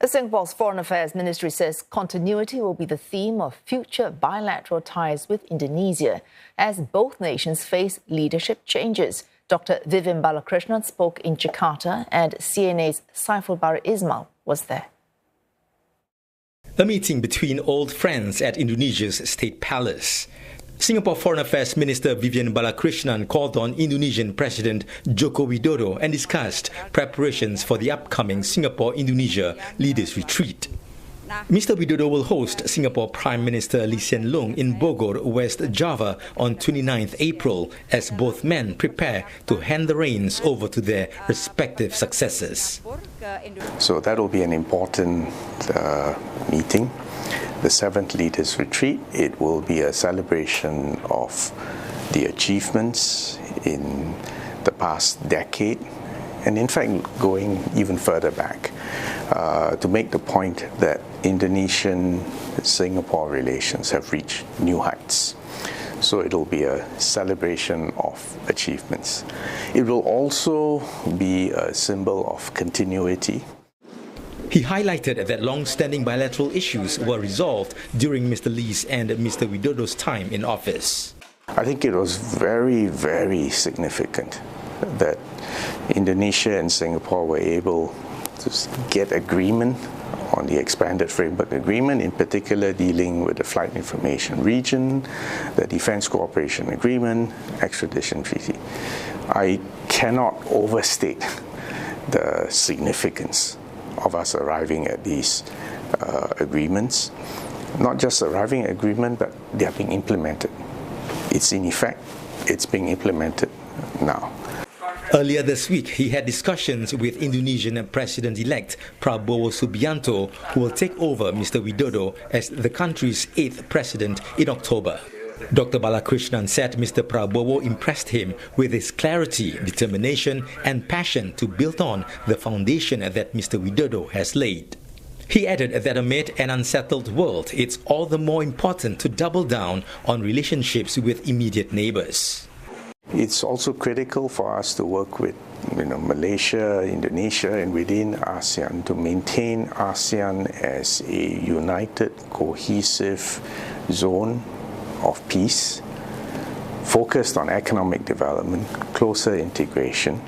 Singapore's Foreign Affairs Ministry says continuity will be the theme of future bilateral ties with Indonesia as both nations face leadership changes. Dr. Vivian Balakrishnan spoke in Jakarta and CNA's Saifulbahri Ismail was there. A meeting between old friends at Indonesia's State Palace. Singapore Foreign Affairs Minister Vivian Balakrishnan called on Indonesian President Joko Widodo and discussed preparations for the upcoming Singapore-Indonesia Leaders Retreat. Mr. Widodo will host Singapore Prime Minister Lee Hsien Loong in Bogor, West Java on 29th April as both men prepare to hand the reins over to their respective successors. So that will be an important meeting. The 7th Leaders Retreat, it will be a celebration of the achievements in the past decade, and in fact going even further back, to make the point that Indonesian-Singapore relations have reached new heights. So it will be a celebration of achievements. It will also be a symbol of continuity. He highlighted that long-standing bilateral issues were resolved during Mr. Lee's and Mr. Widodo's time in office. I think it was very, very significant that Indonesia and Singapore were able to get agreement on the expanded framework agreement, in particular dealing with the flight information region, the defense cooperation agreement, extradition treaty. I cannot overstate the significance of us arriving at these agreements. Not just arriving at agreement, but they are being implemented. It's in effect, it's being implemented now. Earlier this week, he had discussions with Indonesian President-elect Prabowo Subianto, who will take over Mr. Widodo as the country's 8th president in October. Dr. Balakrishnan said Mr. Prabowo impressed him with his clarity, determination and passion to build on the foundation that Mr. Widodo has laid. He added that amid an unsettled world, it's all the more important to double down on relationships with immediate neighbors. It's also critical for us to work with Malaysia, Indonesia and within ASEAN to maintain ASEAN as a united, cohesive zone of peace, focused on economic development, closer integration,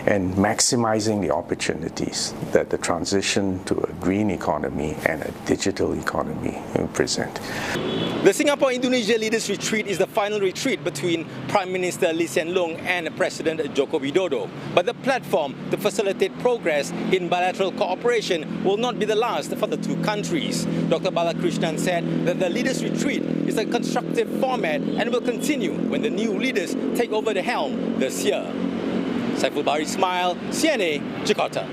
and maximizing the opportunities that the transition to a green economy and a digital economy present. The Singapore-Indonesia Leaders Retreat is the final retreat between Prime Minister Lee Hsien Loong and President Joko Widodo. But the platform to facilitate progress in bilateral cooperation will not be the last for the two countries. Dr. Balakrishnan said that the Leaders Retreat is a constructive format and will continue when the new leaders take over the helm this year. Saifulbahri Ismail, CNA, Jakarta.